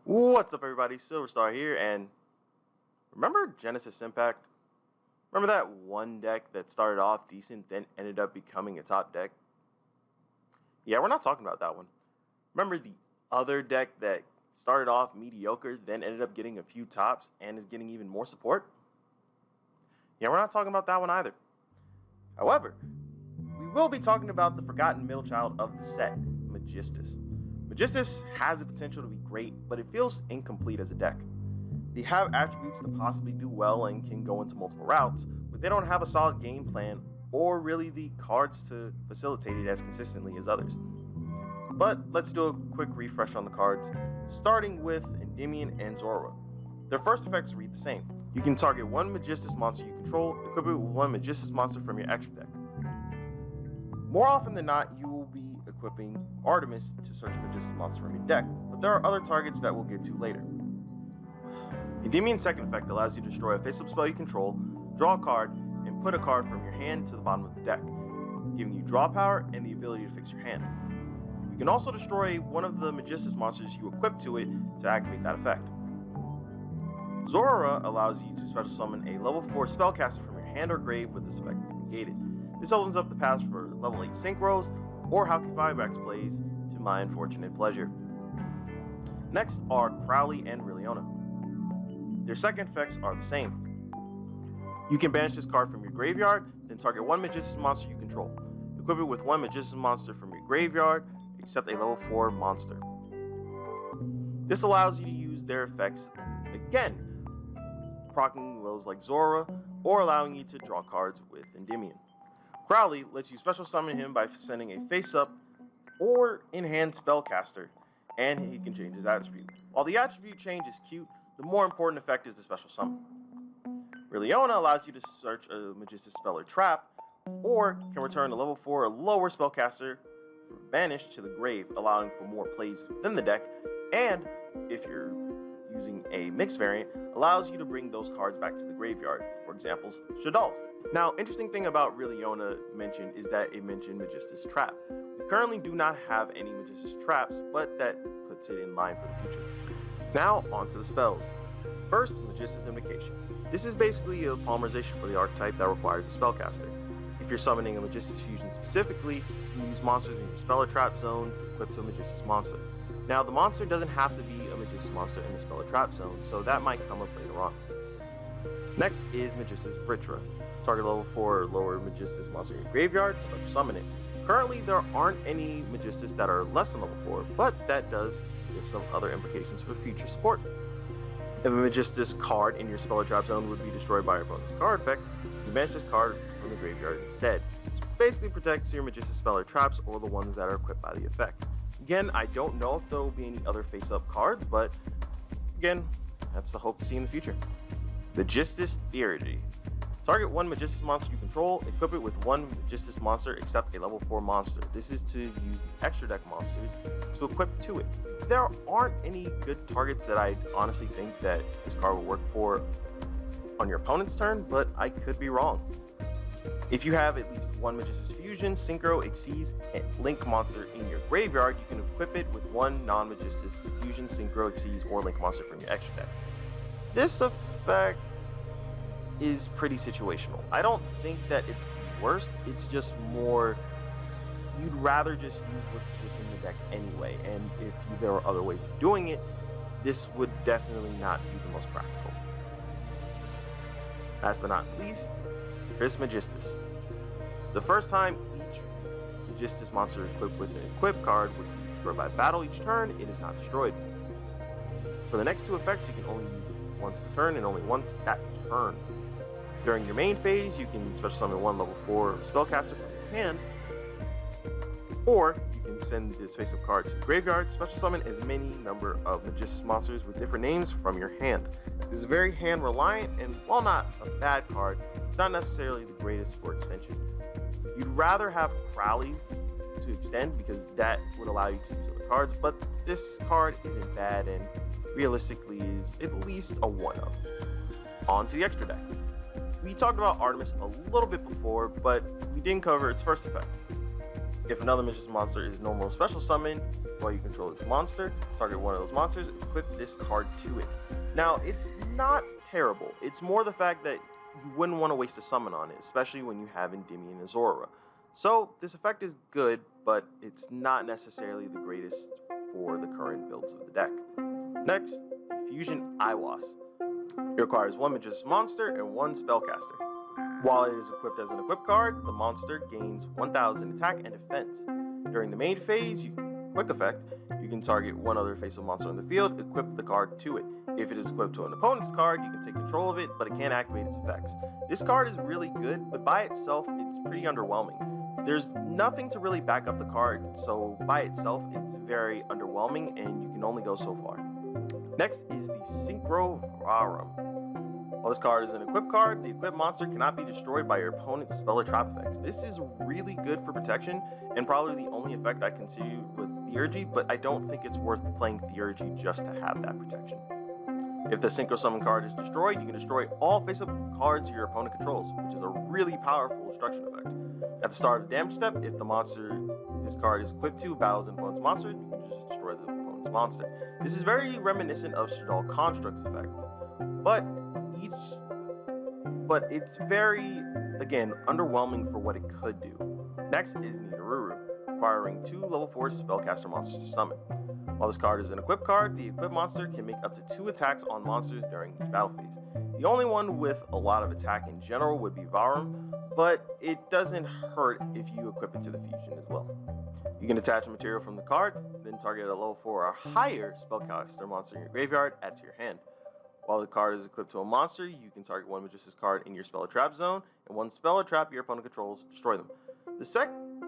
What's up, everybody? Silverstar here, and remember Genesis Impact? Remember that one deck that started off decent, then ended up becoming a top deck? Yeah, we're not talking about that one. Remember the other deck that started off mediocre, then ended up getting a few tops, and is getting even more support? Yeah, we're not talking about that one either. However, we will be talking about the forgotten middle child of the set, Magistus. Magistus has the potential to be great, but it feels incomplete as a deck. They have attributes to possibly do well and can go into multiple routes, but they don't have a solid game plan or really the cards to facilitate it as consistently as others. But let's do a quick refresh on the cards, starting with Endymion and Zora. Their first effects read the same. You can target one Magistus monster you control, equip it with one Magistus monster from your extra deck. More often than not, you will be equipping Artemis to search a Magistus monster from your deck, but there are other targets that we'll get to later. Endymion's second effect allows you to destroy a face-up spell you control, draw a card, and put a card from your hand to the bottom of the deck, giving you draw power and the ability to fix your hand. You can also destroy one of the Magistus monsters you equip to it to activate that effect. Zora allows you to special summon a level 4 spellcaster from your hand or grave with this effect is negated. This opens up the path for level 8 synchros or Hauki Fireback's plays to my unfortunate pleasure. Next are Crowley and Riliona. Their second effects are the same. You can banish this card from your graveyard, then target one Magistus monster you control. Equip it with one Magistus monster from your graveyard, except a level 4 monster. This allows you to use their effects again, proccing those like Zora, or allowing you to draw cards with Endymion. Crowley lets you special summon him by sending a face-up or in-hand spellcaster, and he can change his attribute. While the attribute change is cute, the more important effect is the special summon. Riliona allows you to search a Magistus spell or trap, or can return a level 4 or lower spellcaster banished to the grave, allowing for more plays within the deck, and if you're using a mixed variant, allows you to bring those cards back to the graveyard, for example, Shadal's. Now, interesting thing about Riliona mentioned is that it mentioned Magistus Trap. We currently do not have any Magistus Traps, but that puts it in line for the future. Now, onto the spells. First, Magistus Invocation. This is basically a polymerization for the archetype that requires a spellcaster. If you're summoning a Magistus Fusion specifically, you use monsters in your spell or trap zones equipped to a Magistus monster. Now, the monster doesn't have to be a Magistus monster in the spell or trap zone, so that might come up later on. Next is Magistus Vritra. Target level 4 or lower Magistus monster in your graveyard, special summon it. Currently, there aren't any Magistus that are less than level 4, but that does give some other implications for future support. If a Magistus card in your spell or trap zone would be destroyed by your opponent's card effect, you banish this card from the graveyard instead. This basically protects your Magistus spell or traps or the ones that are equipped by the effect. Again, I don't know if there will be any other face-up cards, but again, that's the hope to see in the future. Magistus Theurgy. Target one Magistus monster you control, equip it with one Magistus monster except a level 4 monster. This is to use the extra deck monsters to equip to it. There aren't any good targets that I honestly think that this card will work for on your opponent's turn, but I could be wrong. If you have at least one Magistus Fusion, Synchro, Xyz, and Link monster in your graveyard, you can equip it with one non-Magistus Fusion, Synchro, Xyz, or Link monster from your extra deck. This effect is pretty situational. I don't think that it's the worst, it's just more, you'd rather just use what's within the deck anyway, and if there are other ways of doing it, this would definitely not be the most practical. Last but not least, here's Magistus. The first time each Magistus monster equipped with an equip card would be destroyed by battle each turn, it is not destroyed. For the next two effects, you can only use it once per turn and only once that turn. During your main phase, you can special summon one level 4 spellcaster from your hand, or you can send this face-up card to the graveyard, special summon as many number of Magistus monsters with different names from your hand. This is very hand reliant, and while not a bad card, it's not necessarily the greatest for extension. You'd rather have Crowley to extend because that would allow you to use other cards, but this card isn't bad and realistically is at least a one-of. On to the extra deck. We talked about Artemis a little bit before, but we didn't cover its first effect. If another Magician's monster is normal or special summon while you control this monster, target one of those monsters, equip this card to it. Now, it's not terrible. It's more the fact that you wouldn't want to waste a summon on it, especially when you have Endymion and Zora. So, this effect is good, but it's not necessarily the greatest for the current builds of the deck. Next, Fusion Iwas. It requires one Magician's monster and one Spellcaster. While it is equipped as an equip card, the monster gains 1000 attack and defense. During the main phase, quick effect, you can target one other face-up monster on the field, equip the card to it. If it is equipped to an opponent's card, you can take control of it, but it can't activate its effects. This card is really good, but by itself, it's pretty underwhelming. There's nothing to really back up the card, so by itself, it's very underwhelming, and you can only go so far. Next is the Synchro Varum. While this card is an equip card, the equipped monster cannot be destroyed by your opponent's spell or trap effects. This is really good for protection, and probably the only effect I can see with Theurgy, but I don't think it's worth playing Theurgy just to have that protection. If the Synchro Summon card is destroyed, you can destroy all face-up cards your opponent controls, which is a really powerful destruction effect. At the start of the damage step, if the monster this card is equipped to battles an opponent's monster, you can just destroy the opponent's monster. This is very reminiscent of Shaddoll Construct's effect, but it's very, again, underwhelming for what it could do. Next is Nidoruru, requiring 2 level 4 spellcaster monsters to summon. While this card is an equip card, the equipped monster can make up to 2 attacks on monsters during each battle phase. The only one with a lot of attack in general would be Varum, but it doesn't hurt if you equip it to the fusion as well. You can attach a material from the card, then target a level 4 or higher spellcaster monster in your graveyard, add to your hand. While the card is equipped to a monster, you can target one Magistus card in your spell or trap zone, and one spell or trap your opponent controls, destroy them.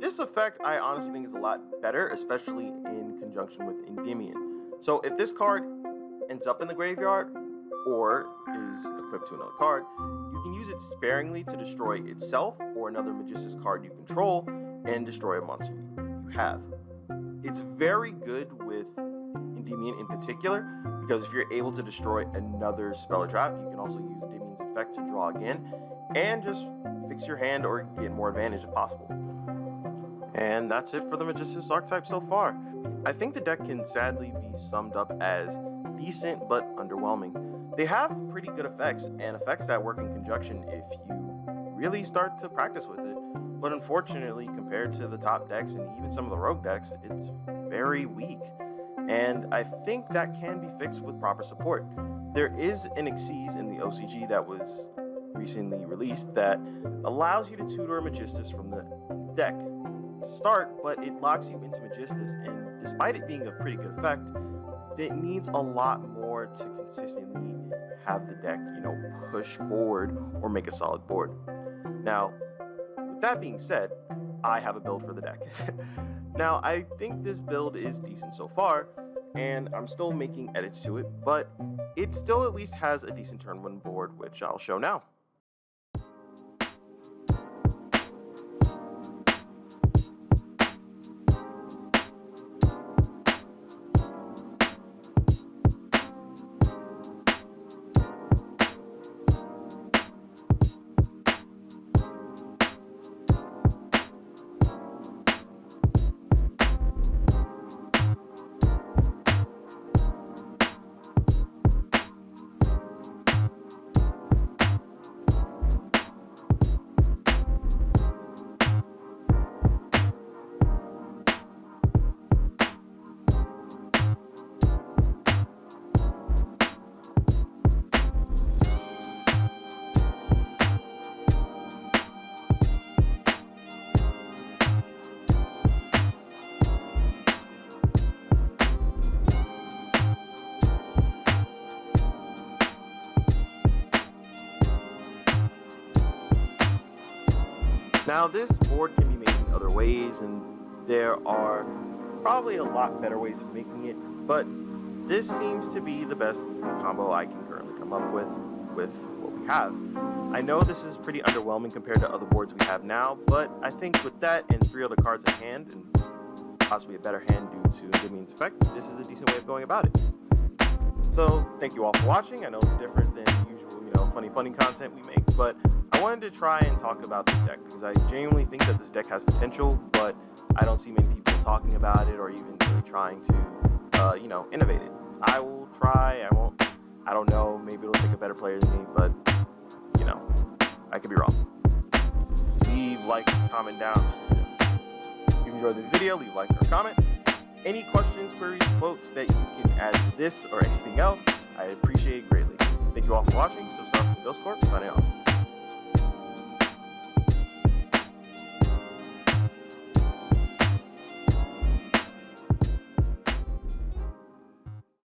This effect I honestly think is a lot better, especially in conjunction with Endymion. So if this card ends up in the graveyard, or is equipped to another card, you can use it sparingly to destroy itself or another Magistus card you control, and destroy a monster you have. It's very good with Endymion in particular, because if you're able to destroy another spell or trap, you can also use Endymion's effect to draw again, and just fix your hand or get more advantage if possible. And that's it for the Magistus archetype so far. I think the deck can sadly be summed up as decent but underwhelming. They have pretty good effects, and effects that work in conjunction if you really start to practice with it, but unfortunately, compared to the top decks and even some of the rogue decks, it's very weak. And I think that can be fixed with proper support. There is an Xyz in the OCG that was recently released that allows you to tutor a Magistus from the deck to start, but it locks you into Magistus, and despite it being a pretty good effect, it needs a lot more to consistently have the deck, push forward or make a solid board. Now, with that being said, I have a build for the deck. Now, I think this build is decent so far, and I'm still making edits to it, but it still at least has a decent turn 1 board, which I'll show now. Now, this board can be made in other ways, and there are probably a lot better ways of making it, but this seems to be the best combo I can currently come up with what we have. I know this is pretty underwhelming compared to other boards we have now, but I think with that and 3 other cards in hand, and possibly a better hand due to Endymion's effect, this is a decent way of going about it. So, thank you all for watching. I know it's different than usual, funny content we make, but I wanted to try and talk about this deck because I genuinely think that this deck has potential, but I don't see many people talking about it or even really trying to, innovate it. I will try. I don't know. Maybe it'll take a better player than me, but, I could be wrong. Leave, like, comment down. If you enjoyed the video, leave a like or comment. Any questions, queries, quotes that you can add to this or anything else, I appreciate it greatly. Thank you all for watching. So, Star from Ghost Corp, signing off.